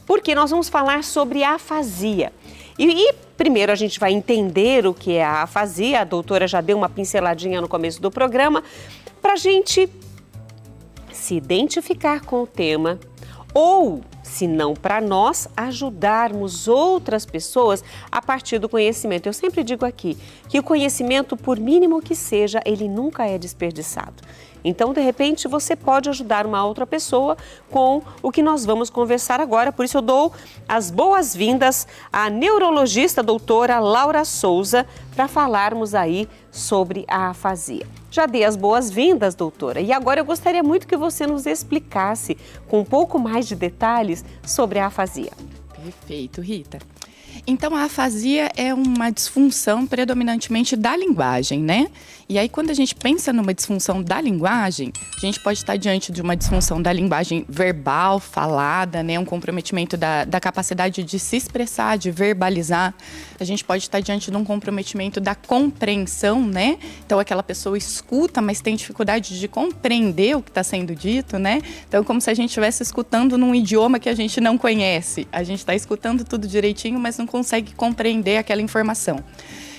porque nós vamos falar sobre a afasia. E primeiro a gente vai entender o que é a afasia, a doutora já deu uma pinceladinha no começo do programa, para a gente se identificar com o tema ou, se não para nós, ajudarmos outras pessoas a partir do conhecimento. Eu sempre digo aqui que o conhecimento, por mínimo que seja, ele nunca é desperdiçado. Então, de repente, você pode ajudar uma outra pessoa com o que nós vamos conversar agora. Por isso, eu dou as boas-vindas à neurologista doutora Laura Souza para falarmos aí sobre a afasia. Já dei as boas-vindas, doutora, e agora eu gostaria muito que você nos explicasse com um pouco mais de detalhes sobre a afasia. Perfeito, Rita. Então, a afasia é uma disfunção predominantemente da linguagem, né? E aí, quando a gente pensa numa disfunção da linguagem, a gente pode estar diante de uma disfunção da linguagem verbal, falada, né? Um comprometimento da capacidade de se expressar, de verbalizar. A gente pode estar diante de um comprometimento da compreensão, né? Então, aquela pessoa escuta, mas tem dificuldade de compreender o que está sendo dito, né? Então, como se a gente estivesse escutando num idioma que a gente não conhece. A gente está escutando tudo direitinho, mas não consegue compreender aquela informação.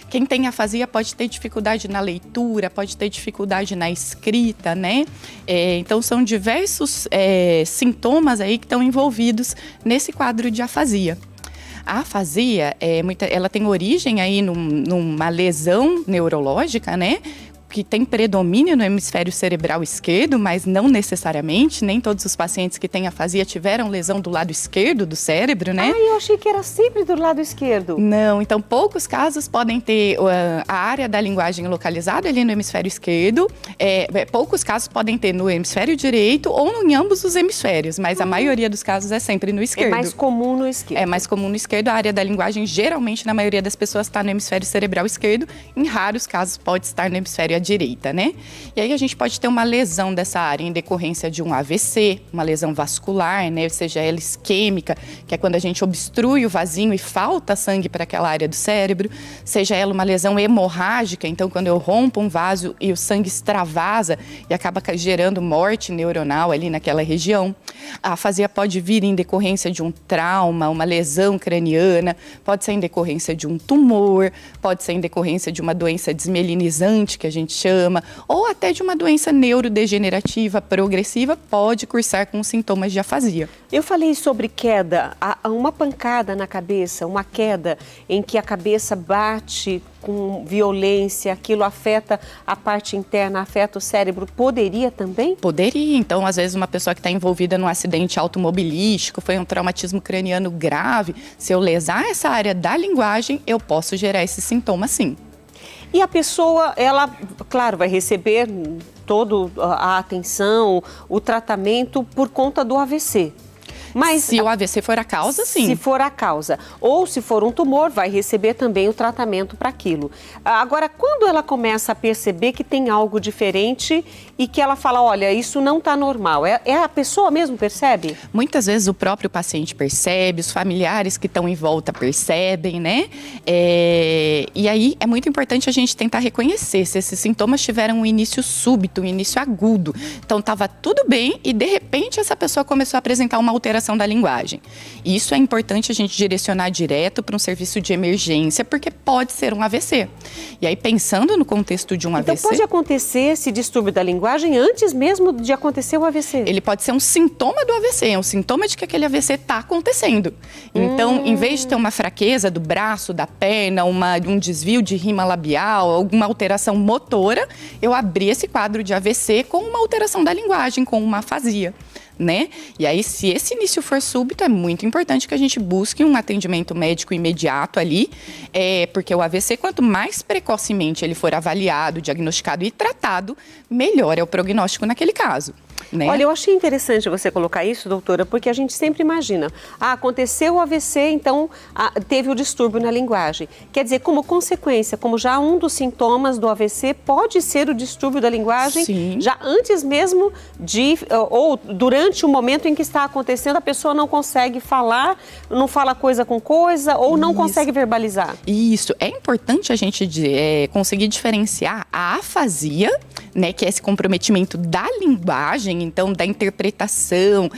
Quem tem afasia pode ter dificuldade na leitura, pode ter dificuldade na escrita, né? Então, são diversos sintomas aí que estão envolvidos nesse quadro de afasia. A afasia, ela tem origem aí numa lesão neurológica, né? Que tem predomínio no hemisfério cerebral esquerdo, mas não necessariamente, nem todos os pacientes que têm afasia tiveram lesão do lado esquerdo do cérebro, né? Ah, eu achei que era sempre do lado esquerdo. Não, então poucos casos podem ter a área da linguagem localizada ali no hemisfério esquerdo, poucos casos podem ter no hemisfério direito ou em ambos os hemisférios, mas a maioria dos casos é sempre no esquerdo. É mais comum no esquerdo. É mais comum no esquerdo, a área da linguagem geralmente na maioria das pessoas está no hemisfério cerebral esquerdo, em raros casos pode estar no hemisfério direita, né? E aí a gente pode ter uma lesão dessa área em decorrência de um AVC, uma lesão vascular, né? Ou seja, ela isquêmica, que é quando a gente obstrui o vasinho e falta sangue para aquela área do cérebro, seja ela uma lesão hemorrágica, então quando eu rompo um vaso e o sangue extravasa e acaba gerando morte neuronal ali naquela região. A afasia pode vir em decorrência de um trauma, uma lesão craniana, pode ser em decorrência de um tumor, pode ser em decorrência de uma doença desmelinizante, que a gente chama, ou até de uma doença neurodegenerativa progressiva, pode cursar com sintomas de afasia. Eu falei sobre queda, uma pancada na cabeça, uma queda em que a cabeça bate com violência, aquilo afeta a parte interna, afeta o cérebro, poderia também? Poderia, então às vezes uma pessoa que está envolvida num acidente automobilístico, foi um traumatismo craniano grave, se eu lesar essa área da linguagem, eu posso gerar esse sintoma sim. E a pessoa, ela, claro, vai receber toda a atenção, o tratamento por conta do AVC. Mas se o AVC for a causa, sim. Se for a causa. Ou se for um tumor, vai receber também o tratamento para aquilo. Agora, quando ela começa a perceber que tem algo diferente e que ela fala, olha, isso não está normal, a pessoa mesmo percebe? Muitas vezes o próprio paciente percebe, os familiares que estão em volta percebem, né? E aí é muito importante a gente tentar reconhecer se esses sintomas tiveram um início súbito, um início agudo. Então, estava tudo bem e, de repente, essa pessoa começou a apresentar uma alteração da linguagem. E isso é importante a gente direcionar direto para um serviço de emergência, porque pode ser um AVC. E aí, pensando no contexto de um AVC... Então, pode acontecer esse distúrbio da linguagem antes mesmo de acontecer o AVC? Ele pode ser um sintoma do AVC, é um sintoma de que aquele AVC está acontecendo. Então, em vez de ter uma fraqueza do braço, da perna, um desvio de rima labial, alguma alteração motora, eu abri esse quadro de AVC com uma alteração da linguagem, com uma afasia. Né? E aí, se esse início for súbito, é muito importante que a gente busque um atendimento médico imediato ali, porque o AVC, quanto mais precocemente ele for avaliado, diagnosticado e tratado, melhor é o prognóstico naquele caso. Né? Olha, eu achei interessante você colocar isso, doutora, porque a gente sempre imagina, aconteceu o AVC, então teve o distúrbio na linguagem. Quer dizer, como consequência, como já um dos sintomas do AVC pode ser o distúrbio da linguagem, sim, já antes mesmo ou durante o momento em que está acontecendo, a pessoa não consegue falar, não fala coisa com coisa, ou não consegue verbalizar. Isso, é importante a gente conseguir diferenciar a afasia né, que é esse comprometimento da linguagem, então da interpretação,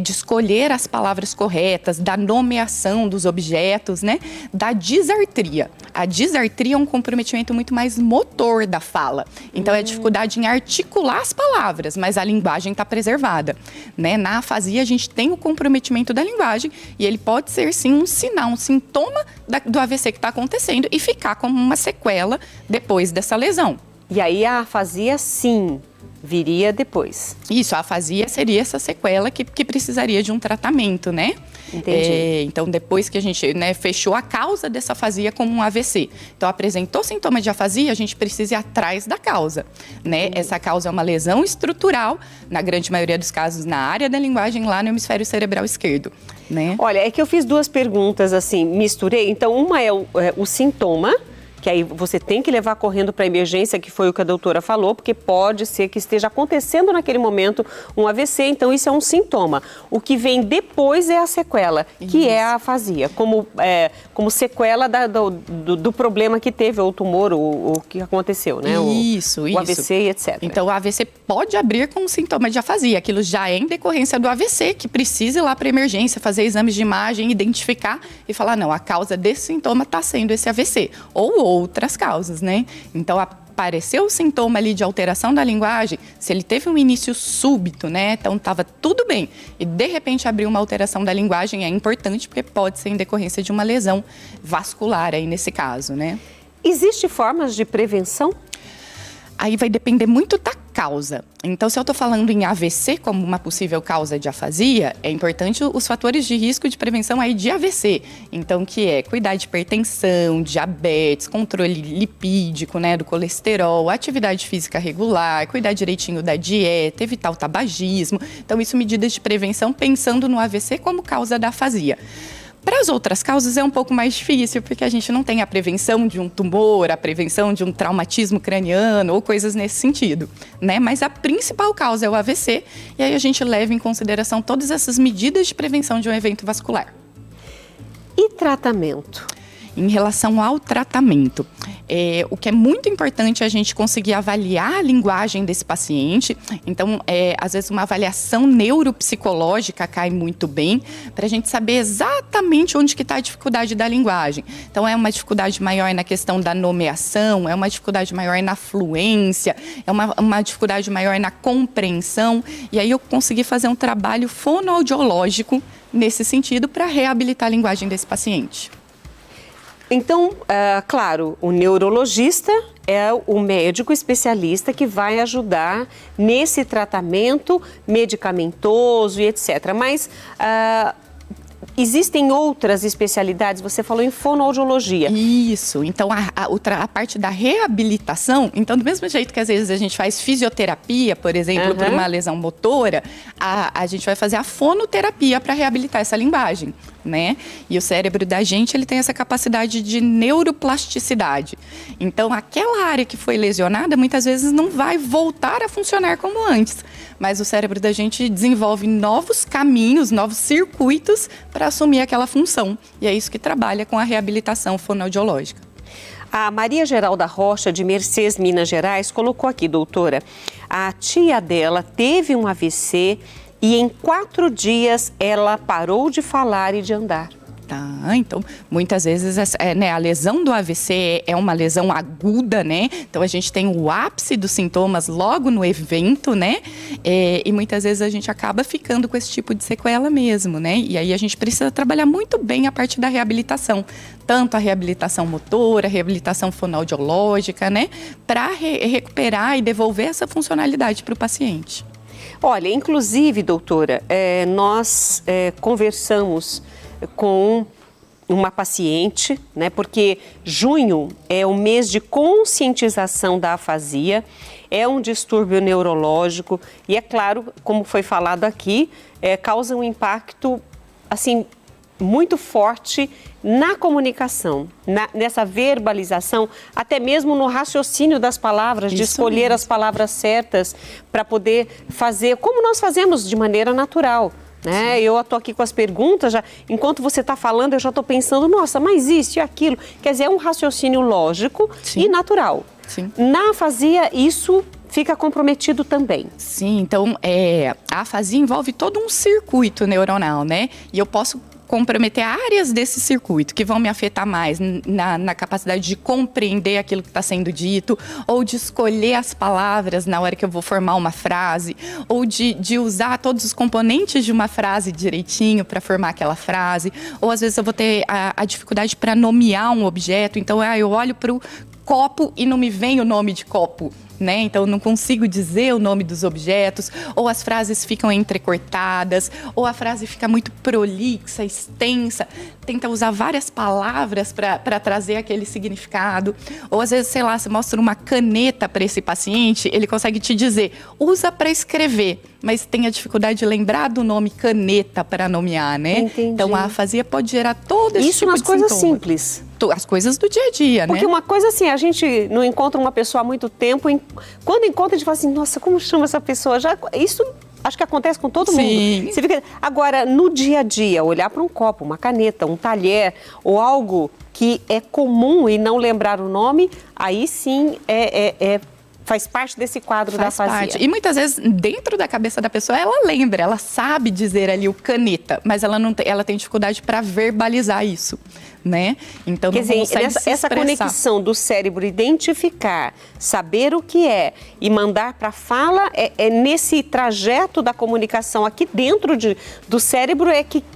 de escolher as palavras corretas, da nomeação dos objetos, né, da disartria. A disartria é um comprometimento muito mais motor da fala. Então, é a dificuldade em articular as palavras, mas a linguagem está preservada, né? Na afasia, a gente tem o comprometimento da linguagem e ele pode ser, sim, um sinal, um sintoma do AVC que está acontecendo e ficar como uma sequela depois dessa lesão. E aí a afasia, sim, viria depois. Isso, a afasia seria essa sequela que precisaria de um tratamento, né? Entendi. Então, depois que a gente, né, fechou a causa dessa afasia como um AVC. Então, apresentou sintoma de afasia, a gente precisa ir atrás da causa, né? Essa causa é uma lesão estrutural, na grande maioria dos casos, na área da linguagem, lá no hemisfério cerebral esquerdo, né? Olha, é que eu fiz duas perguntas, assim, misturei. Então, uma é o sintoma, que aí você tem que levar correndo para a emergência, que foi o que a doutora falou, porque pode ser que esteja acontecendo naquele momento um AVC, então isso é um sintoma. O que vem depois é a sequela, que é a afasia, como sequela do problema que teve, ou tumor, ou o que aconteceu, né? O AVC e etc. Então, o AVC pode abrir com um sintoma de afasia, aquilo já é em decorrência do AVC, que precisa ir lá para a emergência, fazer exames de imagem, identificar e falar, não, a causa desse sintoma está sendo esse AVC, ou outras causas, né? Então, apareceu o sintoma ali de alteração da linguagem, se ele teve um início súbito, né? Então, estava tudo bem. E, de repente, abriu uma alteração da linguagem, é importante, porque pode ser em decorrência de uma lesão vascular aí nesse caso, né? Existem formas de prevenção? Aí vai depender muito da causa. Então, se eu estou falando em AVC como uma possível causa de afasia, é importante os fatores de risco de prevenção aí de AVC. Então, que é cuidar de hipertensão, diabetes, controle lipídico, né, do colesterol, atividade física regular, cuidar direitinho da dieta, evitar o tabagismo. Então, isso medidas de prevenção pensando no AVC como causa da afasia. Para as outras causas é um pouco mais difícil, porque a gente não tem a prevenção de um tumor, a prevenção de um traumatismo craniano ou coisas nesse sentido, né? Mas a principal causa é o AVC, e aí a gente leva em consideração todas essas medidas de prevenção de um evento vascular. E tratamento? Em relação ao tratamento, o que é muito importante é a gente conseguir avaliar a linguagem desse paciente. Então, às vezes uma avaliação neuropsicológica cai muito bem para a gente saber exatamente onde que está a dificuldade da linguagem. Então, é uma dificuldade maior na questão da nomeação, é uma dificuldade maior na fluência, é uma dificuldade maior na compreensão. E aí eu consegui fazer um trabalho fonoaudiológico nesse sentido para reabilitar a linguagem desse paciente. Então, claro, o neurologista é o médico especialista que vai ajudar nesse tratamento medicamentoso e etc. Mas existem outras especialidades, você falou em fonoaudiologia. Isso, então a parte da reabilitação, então do mesmo jeito que às vezes a gente faz fisioterapia, por exemplo, para uma lesão motora, a gente vai fazer a fonoterapia para reabilitar essa linguagem, né? E o cérebro da gente, ele tem essa capacidade de neuroplasticidade. Então, aquela área que foi lesionada, muitas vezes não vai voltar a funcionar como antes. Mas o cérebro da gente desenvolve novos caminhos, novos circuitos para assumir aquela função. E é isso que trabalha com a reabilitação fonoaudiológica. A Maria Geralda Rocha, de Mercês, Minas Gerais, colocou aqui, doutora, a tia dela teve um AVC e em 4 dias ela parou de falar e de andar. Tá, então, muitas vezes a lesão do AVC é uma lesão aguda, né? Então, a gente tem o ápice dos sintomas logo no evento, né? E muitas vezes a gente acaba ficando com esse tipo de sequela mesmo, né? E aí a gente precisa trabalhar muito bem a parte da reabilitação. Tanto a reabilitação motora, a reabilitação fonoaudiológica, né? Para recuperar e devolver essa funcionalidade para o paciente. Olha, inclusive, doutora, nós conversamos com uma paciente, né? Porque junho é o mês de conscientização da afasia, é um distúrbio neurológico e, é claro, como foi falado aqui, causa um impacto, assim, muito forte na comunicação, nessa verbalização, até mesmo no raciocínio das palavras, de escolher as palavras certas para poder fazer como nós fazemos de maneira natural. Né? Eu estou aqui com as perguntas, enquanto você está falando, eu já estou pensando, nossa, mas isso e aquilo. Quer dizer, é um raciocínio lógico e natural. Sim. Na afasia, isso fica comprometido também. Sim, então a afasia envolve todo um circuito neuronal, né? E eu posso comprometer áreas desse circuito que vão me afetar mais na capacidade de compreender aquilo que está sendo dito, ou de escolher as palavras na hora que eu vou formar uma frase, ou de usar todos os componentes de uma frase direitinho para formar aquela frase, ou às vezes eu vou ter a dificuldade para nomear um objeto, então eu olho para o copo e não me vem o nome de copo, né? Então eu não consigo dizer o nome dos objetos, ou as frases ficam entrecortadas, ou a frase fica muito prolixa, extensa, tenta usar várias palavras para trazer aquele significado, ou às vezes, sei lá, você mostra uma caneta para esse paciente, ele consegue te dizer, usa para escrever, mas tem a dificuldade de lembrar do nome caneta para nomear, né? Entendi. Então a afasia pode gerar todo esse Isso tipo nas de coisas sintoma. simples. As coisas do dia a dia, né? Porque uma coisa assim, a gente não encontra uma pessoa há muito tempo, quando encontra a gente fala assim, nossa, como chama essa pessoa? Isso acho que acontece com todo Sim. mundo. Você fica... Agora, no dia a dia, olhar para um copo, uma caneta, um talher ou algo que é comum e não lembrar o nome, aí sim faz parte desse quadro da afasia. E muitas vezes, dentro da cabeça da pessoa, ela lembra, ela sabe dizer ali o caneta, mas ela tem dificuldade para verbalizar isso, né? Então, quer não dizer, consegue se essa expressar. conexão do cérebro identificar, saber o que é e mandar para a fala, nesse trajeto da comunicação aqui dentro do cérebro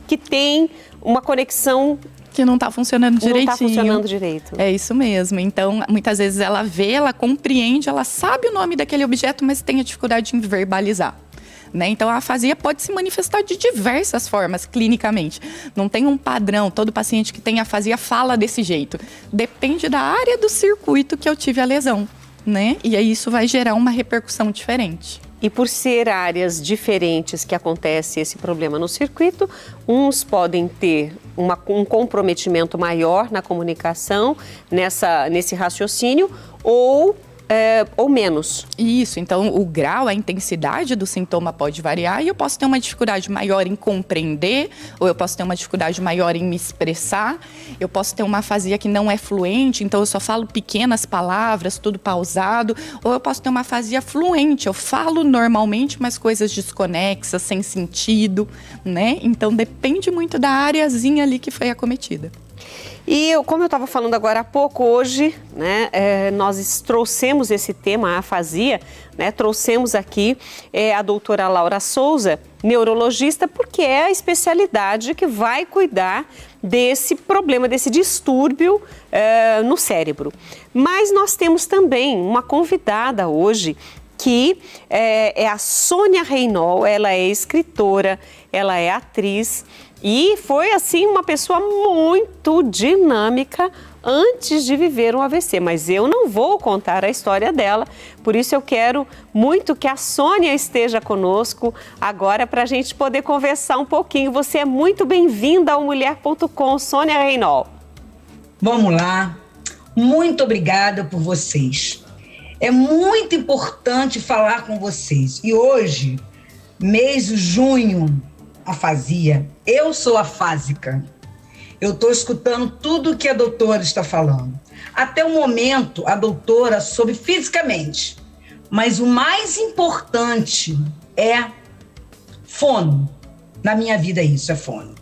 que tem uma conexão que não está funcionando direitinho. Não está funcionando direito. É isso mesmo. Então, muitas vezes ela vê, ela compreende, ela sabe o nome daquele objeto, mas tem a dificuldade em verbalizar. Né? Então, a afasia pode se manifestar de diversas formas, clinicamente. Não tem um padrão, todo paciente que tem afasia fala desse jeito. Depende da área do circuito que eu tive a lesão, né? E aí isso vai gerar uma repercussão diferente. E por ser áreas diferentes que acontece esse problema no circuito, uns podem ter um comprometimento maior na comunicação, nesse raciocínio, ou menos. Isso, então o grau, a intensidade do sintoma pode variar e eu posso ter uma dificuldade maior em compreender, ou eu posso ter uma dificuldade maior em me expressar, eu posso ter uma afasia que não é fluente, então eu só falo pequenas palavras, tudo pausado, ou eu posso ter uma afasia fluente, eu falo normalmente, mas coisas desconexas, sem sentido, né? Então depende muito da areazinha ali que foi acometida. E como eu estava falando agora há pouco, hoje, né, nós trouxemos esse tema, a afasia, né, trouxemos aqui a doutora Laura Souza, neurologista, porque é a especialidade que vai cuidar desse problema, desse distúrbio no cérebro. Mas nós temos também uma convidada hoje, que é a Sônia Reynol, ela é escritora, ela é atriz, e foi, assim, uma pessoa muito dinâmica antes de viver um AVC. Mas eu não vou contar a história dela, por isso eu quero muito que a Sônia esteja conosco agora para a gente poder conversar um pouquinho. Você é muito bem-vinda ao Mulher.com, Sônia Reynol. Vamos lá. Muito obrigada por vocês. É muito importante falar com vocês. E hoje, mês de junho, afasia. Eu sou afásica. Eu estou escutando tudo que a doutora está falando. Até o momento, a doutora soube fisicamente. Mas o mais importante é fono. Na minha vida isso é fono.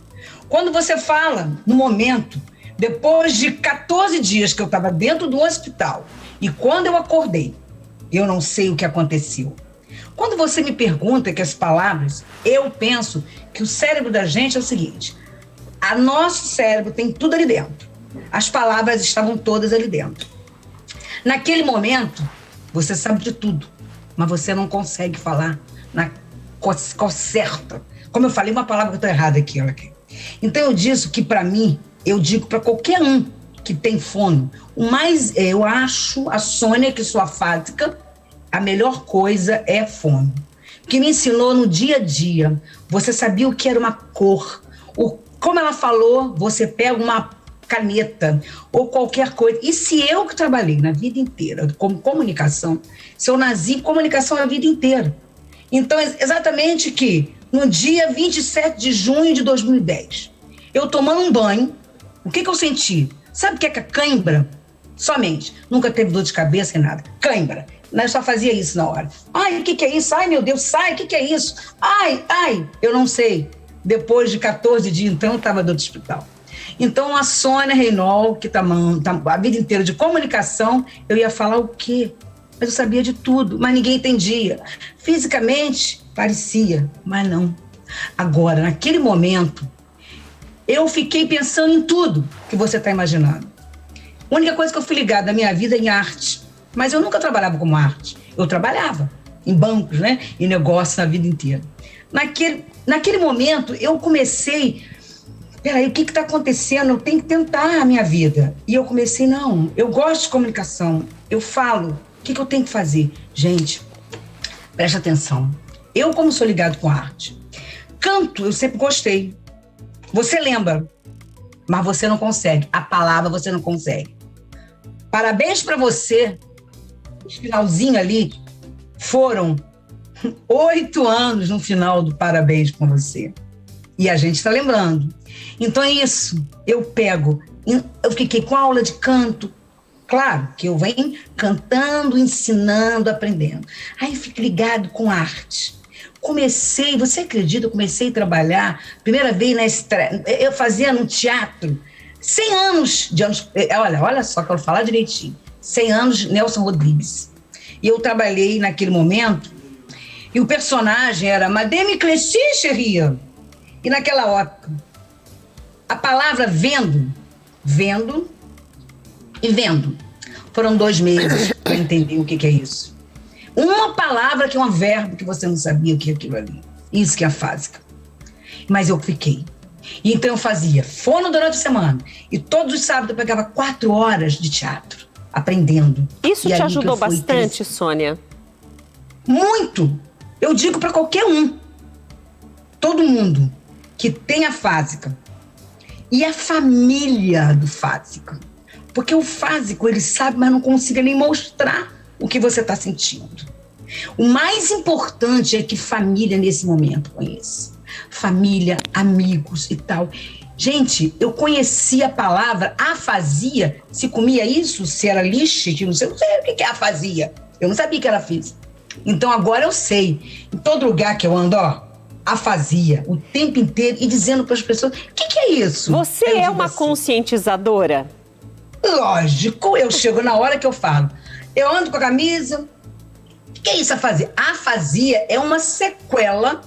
Quando você fala, no momento, depois de 14 dias que eu estava dentro do hospital, e quando eu acordei, eu não sei o que aconteceu. Quando você me pergunta que as palavras, eu penso que o cérebro da gente é o seguinte: nosso cérebro tem tudo ali dentro. As palavras estavam todas ali dentro. Naquele momento, você sabe de tudo, mas você não consegue falar na cor certa. Como eu falei, uma palavra que eu estou errada aqui, olha aqui. Então eu disse que para mim, eu digo para qualquer um que tem fono, eu acho, a Sônia, que sou afásica, a melhor coisa é fono. Que me ensinou no dia a dia. Você sabia o que era uma cor. Como ela falou, você pega uma caneta ou qualquer coisa. E se eu que trabalhei na vida inteira como comunicação, se eu nasci em comunicação a vida inteira. Então, exatamente que no dia 27 de junho de 2010, eu tomando um banho, o que eu senti? Sabe o que é cãibra? Somente. Nunca teve dor de cabeça e nada. Cãibra. né, só fazia isso na hora. Ai, o que é isso? Ai, meu Deus, sai, o que é isso? Ai, eu não sei. Depois de 14 dias, então, eu estava dentro do hospital. Então, a Sônia Reynol, que tá a vida inteira de comunicação, eu ia falar o quê? Mas eu sabia de tudo, mas ninguém entendia. Fisicamente, parecia, mas não. Agora, naquele momento, eu fiquei pensando em tudo que você está imaginando. A única coisa que eu fui ligada na minha vida é em arte. Mas eu nunca trabalhava como arte. Eu trabalhava em bancos, né? Em negócios na vida inteira. Naquele momento, eu comecei... Peraí, o que está acontecendo? Eu tenho que tentar a minha vida. E eu comecei, não, eu gosto de comunicação. Eu falo, o que eu tenho que fazer? Gente, presta atenção. Eu, como sou ligado com arte, canto, eu sempre gostei. Você lembra, mas você não consegue. A palavra você não consegue. Parabéns para você. Esse finalzinho ali foram 8 anos no final do parabéns com você. E a gente está lembrando. Então é isso. Eu fiquei com aula de canto. Claro que eu venho cantando, ensinando, aprendendo. Aí fico ligado com arte. Você acredita, eu comecei a trabalhar, primeira vez eu fazia no teatro, 100 anos, olha só que eu vou falar direitinho, 100 anos, Nelson Rodrigues. E eu trabalhei naquele momento, e o personagem era Madame Clécy, chérie. E naquela época, a palavra vendo e vendo, foram 2 meses para entender o que é isso. Uma palavra que é um verbo que você não sabia o que é aquilo ali. Isso que é afásica. Mas eu fiquei. E então eu fazia fono durante a semana. E todos os sábados eu pegava 4 horas de teatro, aprendendo. Isso te ajudou bastante, Sônia? Muito. Eu digo para qualquer um. Todo mundo que tem afásica. E a família do fásico. Porque o fásico, ele sabe, mas não consiga nem mostrar o que você está sentindo. O mais importante é que família nesse momento conheça. Família, amigos e tal. Gente, eu conhecia a palavra afasia, se comia isso, se era lixo, não sei o que é afasia. Eu não sabia que era física. Então agora eu sei. Em todo lugar que eu ando, afasia, o tempo inteiro, e dizendo para as pessoas, o que é isso? Você é uma conscientizadora? Lógico, eu chego na hora que eu falo. Eu ando com a camisa. O que é isso, afasia? A afasia é uma sequela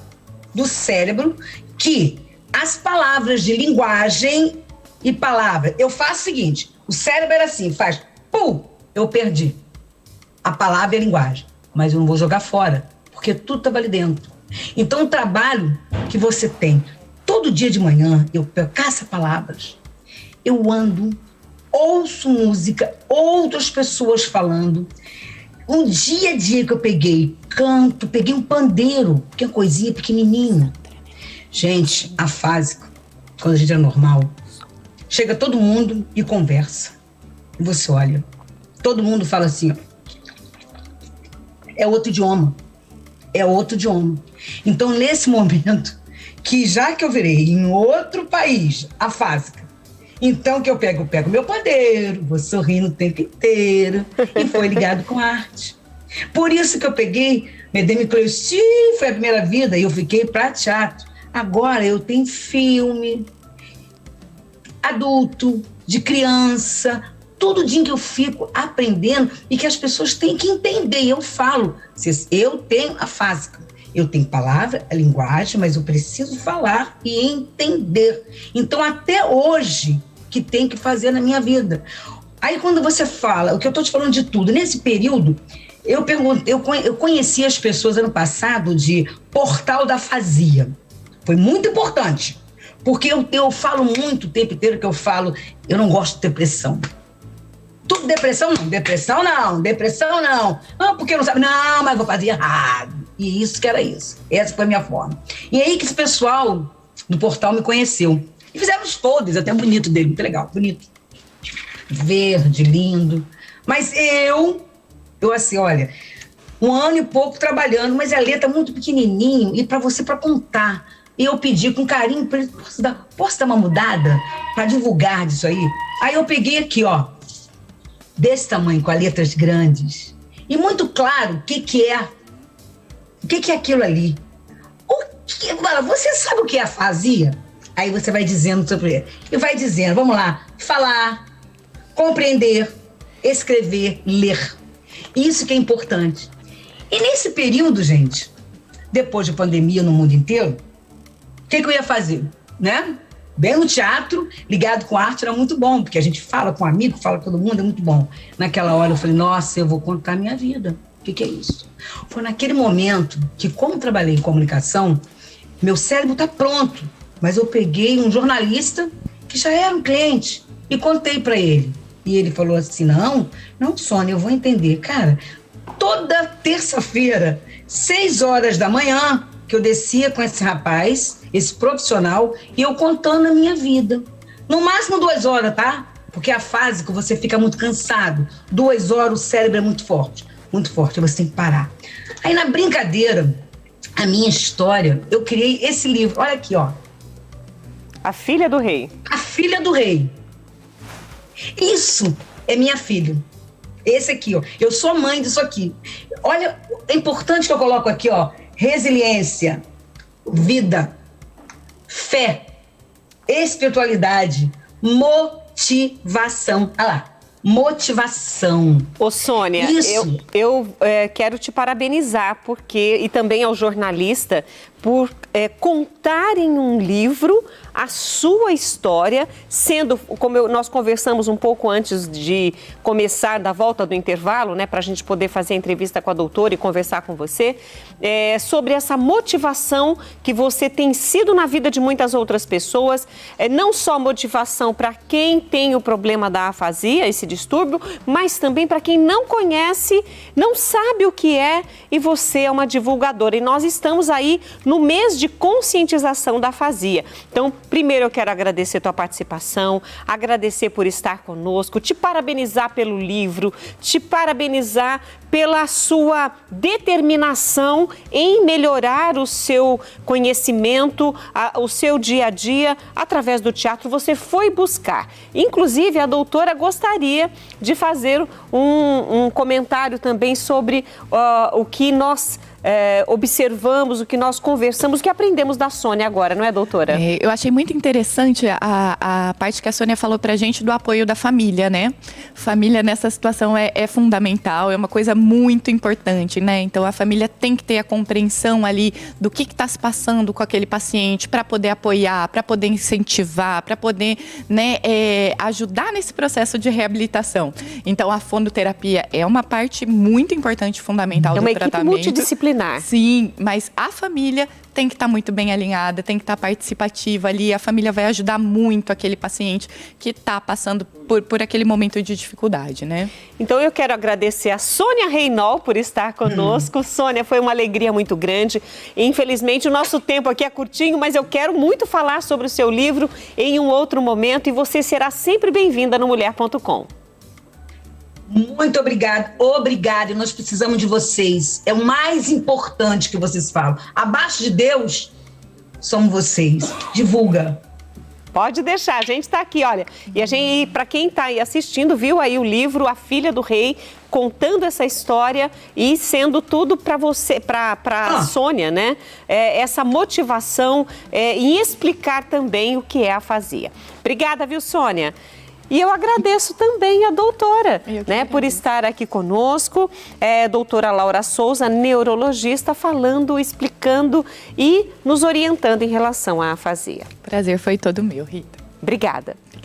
do cérebro que as palavras de linguagem e palavra... Eu faço o seguinte, o cérebro era assim, faz... Pum! Eu perdi. A palavra e a linguagem. Mas eu não vou jogar fora, porque tudo estava ali dentro. Então, o trabalho que você tem, todo dia de manhã, eu caço palavras, eu ando... ouço música, outras pessoas falando. Um dia a dia que eu peguei canto, peguei um pandeiro, que é uma coisinha pequenininha. Gente, afásico, quando a gente é normal, chega todo mundo e conversa. E você olha, todo mundo fala assim, é outro idioma. É outro idioma. Então, nesse momento, que já que eu virei em outro país, afásica, então, que eu pego meu pandeiro, vou sorrindo o tempo inteiro, e foi ligado com arte. Por isso que eu peguei Madame Clécy, foi a primeira vida, e eu fiquei para teatro. Agora eu tenho filme, adulto, de criança, todo dia que eu fico aprendendo e que as pessoas têm que entender. E eu falo, eu tenho afásica. Eu tenho palavra, a linguagem, mas eu preciso falar e entender. Então, até hoje, que tem que fazer na minha vida. Aí, quando você fala, o que eu estou te falando de tudo, nesse período, eu conheci as pessoas ano passado de Portal da Afasia. Foi muito importante, porque eu falo muito o tempo inteiro que eu não gosto de depressão. Tudo depressão não. Ah, porque não sabe. Não, mas vou fazer errado. E isso que era isso. Essa foi a minha forma. E aí que esse pessoal do portal me conheceu. E fizemos todos, até bonito dele, muito legal, bonito. Verde, lindo. Mas eu assim, olha, 1 ano e pouco trabalhando, mas a letra muito pequenininho e para contar. E eu pedi com carinho para ele, posso dar uma mudada para divulgar disso aí? Aí eu peguei aqui, desse tamanho, com as letras grandes, e muito claro o que é aquilo ali. Você sabe o que é afasia? Aí você vai dizendo sobre ele. E vai dizendo, vamos lá, falar, compreender, escrever, ler. Isso que é importante. E nesse período, gente, depois de pandemia no mundo inteiro, o que eu ia fazer? Né? Bem no teatro, ligado com arte, era muito bom, porque a gente fala com amigo, fala com todo mundo, é muito bom. Naquela hora eu falei, nossa, eu vou contar a minha vida. O que é isso? Foi naquele momento que, como trabalhei em comunicação, meu cérebro está pronto, mas eu peguei um jornalista que já era um cliente e contei para ele. E ele falou assim, não, Sônia, eu vou entender. Cara, toda terça-feira, 6 horas da manhã, que eu descia com esse rapaz, esse profissional, e eu contando a minha vida. No máximo 2 horas, tá? Porque é a fase que você fica muito cansado. 2 horas, o cérebro é muito forte, você tem que parar. Aí, na brincadeira, a minha história, eu criei esse livro. Olha aqui, ó. A Filha do Rei. A Filha do Rei. Isso é minha filha. Esse aqui, ó. Eu sou mãe disso aqui. Olha, é importante que eu coloco aqui, ó. Resiliência, vida, fé, espiritualidade, motivação. Olha lá. Motivação. Ô, Sônia, eu quero te parabenizar e também ao jornalista por contar em um livro a sua história, sendo, como nós conversamos um pouco antes de começar da volta do intervalo, né, para a gente poder fazer a entrevista com a doutora e conversar com você, sobre essa motivação que você tem sido na vida de muitas outras pessoas, não só motivação para quem tem o problema da afasia, esse distúrbio, mas também para quem não conhece, não sabe o que é, e você é uma divulgadora. E nós estamos aí no mês de conscientização da afasia. Então, primeiro eu quero agradecer a tua participação, agradecer por estar conosco, te parabenizar pelo livro, te parabenizar pela sua determinação em melhorar o seu conhecimento, o seu dia a dia, através do teatro. Você foi buscar. Inclusive, a doutora gostaria de fazer um comentário também sobre o que nós observamos, o que nós conversamos, o que aprendemos da Sônia agora, não é, doutora? Eu achei muito interessante a parte que a Sônia falou pra gente do apoio da família, né? Família nessa situação é fundamental, é uma coisa muito importante, né? Então a família tem que ter a compreensão ali do que está se passando com aquele paciente para poder apoiar, para poder incentivar, para poder, né, ajudar nesse processo de reabilitação. Então a fonoterapia é uma parte muito importante, fundamental do tratamento. É uma equipe multidisciplinar. Sim, mas a família tem que estar muito bem alinhada, tem que estar participativa ali. A família vai ajudar muito aquele paciente que está passando por aquele momento de dificuldade, né? Então eu quero agradecer a Sônia Reynol por estar conosco. Sônia, foi uma alegria muito grande. Infelizmente o nosso tempo aqui é curtinho, mas eu quero muito falar sobre o seu livro em um outro momento e você será sempre bem-vinda no Mulher.com. Muito obrigada, obrigada. Nós precisamos de vocês. É o mais importante que vocês falam. Abaixo de Deus, somos vocês. Divulga. Pode deixar, a gente está aqui, olha. E para quem está aí assistindo, viu aí o livro A Filha do Rei, contando essa história e sendo tudo para você, para a Sônia, né? Essa motivação em explicar também o que é a afasia. Obrigada, viu, Sônia? E eu agradeço também a doutora, né, por estar aqui conosco. Doutora Laura Souza, neurologista, falando, explicando e nos orientando em relação à afasia. Prazer foi todo meu, Rita. Obrigada.